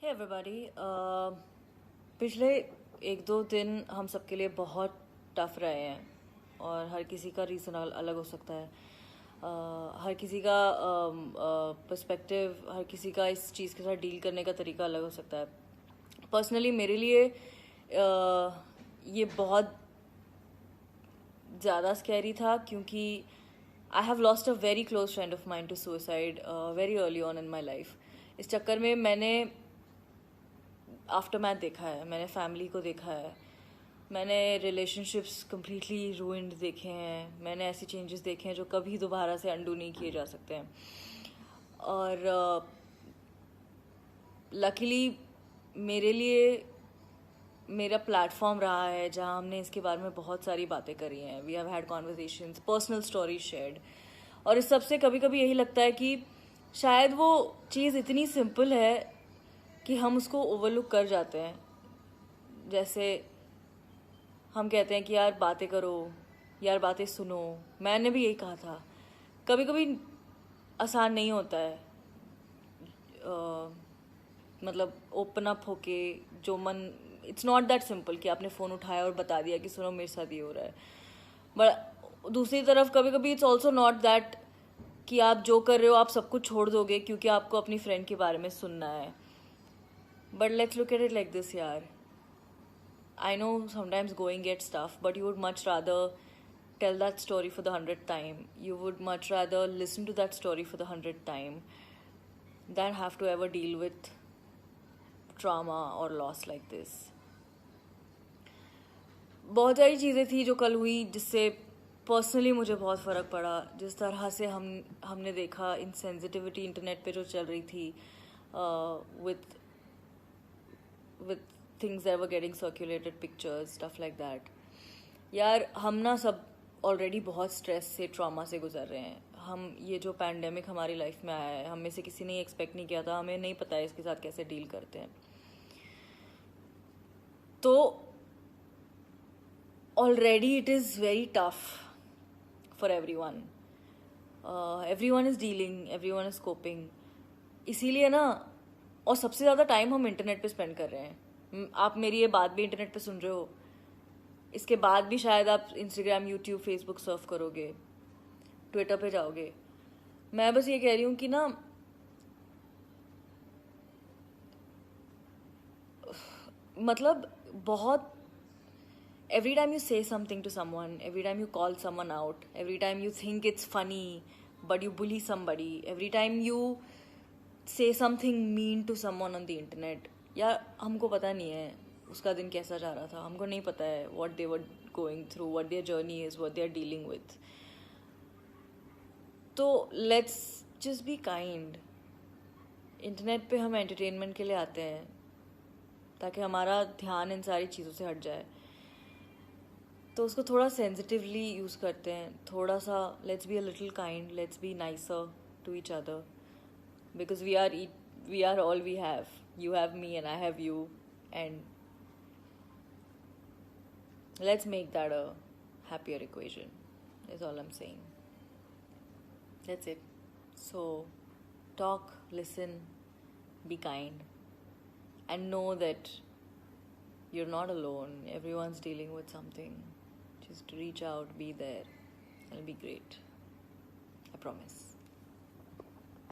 Hey everybody, पिछले एक दो दिन हम सबके लिए बहुत टफ रहे हैं और हर किसी का रीज़न अलग हो सकता है। हर किसी का पर्सपेक्टिव, हर किसी का इस चीज़ के साथ डील करने का तरीका अलग हो सकता है। पर्सनली मेरे लिए ये बहुत ज़्यादा स्कैरी था क्योंकि I have lost a very close friend of mind to suicide very early on in my life. इस चक्कर में मैंने आफ्टर मैथ देखा है, मैंने फैमिली को देखा है, मैंने रिलेशनशिप्स कम्प्लीटली रूइंड देखे हैं, मैंने ऐसे चेंजेस देखे हैं जो कभी दोबारा से अंडू नहीं किए जा सकते हैं। और लकीली मेरे लिए मेरा प्लेटफॉर्म रहा है जहाँ हमने इसके बारे में बहुत सारी बातें करी हैं। We have had conversations, personal story shared. और इस सब से कभी कभी यही लगता है कि शायद वो चीज़ इतनी सिंपल है कि हम उसको ओवरलुक कर जाते हैं। जैसे हम कहते हैं कि यार बातें करो, यार बातें सुनो। मैंने भी यही कहा था, कभी कभी आसान नहीं होता है मतलब ओपन अप होके जो मन, इट्स नॉट दैट सिंपल कि आपने फ़ोन उठाया और बता दिया कि सुनो मेरे साथ ये हो रहा है। बट दूसरी तरफ कभी कभी इट्स ऑल्सो नॉट दैट कि आप जो कर रहे हो आप सब कुछ छोड़ दोगे क्योंकि आपको अपनी फ्रेंड के बारे में सुनना है। But let's look at it like this यार, I know sometimes going gets tough, but you would much rather tell that story for the 100th time. You would much rather listen to that story for the 100th time than have to ever deal with trauma or loss like this. बहुत सारी चीज़ें थी जो कल हुई जिससे personally मुझे बहुत फ़र्क पड़ा। जिस तरह से हमने देखा इनसेंसिटिविटी इंटरनेट पे जो चल रही थी with things that were getting circulated, pictures, stuff like that. यार हम ना सब ऑलरेडी बहुत स्ट्रेस से, ट्रॉमा से गुजर रहे हैं। हम ये जो पैंडेमिक हमारी लाइफ में आया है, हम में से किसी ने एक्सपेक्ट नहीं किया था, हमें नहीं पता है इसके साथ कैसे डील करते हैं। तो already it is very tough for everyone is dealing, everyone is coping. इसीलिए ना, और सबसे ज़्यादा टाइम हम इंटरनेट पे स्पेंड कर रहे हैं। आप मेरी ये बात भी इंटरनेट पे सुन रहे हो, इसके बाद भी शायद आप इंस्टाग्राम, यूट्यूब, फेसबुक सर्फ करोगे, ट्विटर पे जाओगे। मैं बस ये कह रही हूँ कि ना, मतलब बहुत every time you say something to someone, every time you call someone out, every time you think it's funny but you bully somebody, every time you say something mean to someone on the internet, यार हमको पता नहीं है उसका दिन कैसा जा रहा था, हमको नहीं पता है what they were going through, what their journey is, what they are dealing with. तो let's just be kind. Internet पे हम एंटरटेनमेंट के लिए आते हैं ताकि हमारा ध्यान इन सारी चीज़ों से हट जाए, तो उसको थोड़ा सेंसिटिवली यूज़ करते हैं। थोड़ा सा let's be a little kind, let's be nicer to each other, because we are all we have. You have me and I have you, and let's make that a happier equation is all I am saying. That's it. So talk, listen, be kind, and know that you're not alone. Everyone's dealing with something. Just reach out, be there. It'll be great. I promise.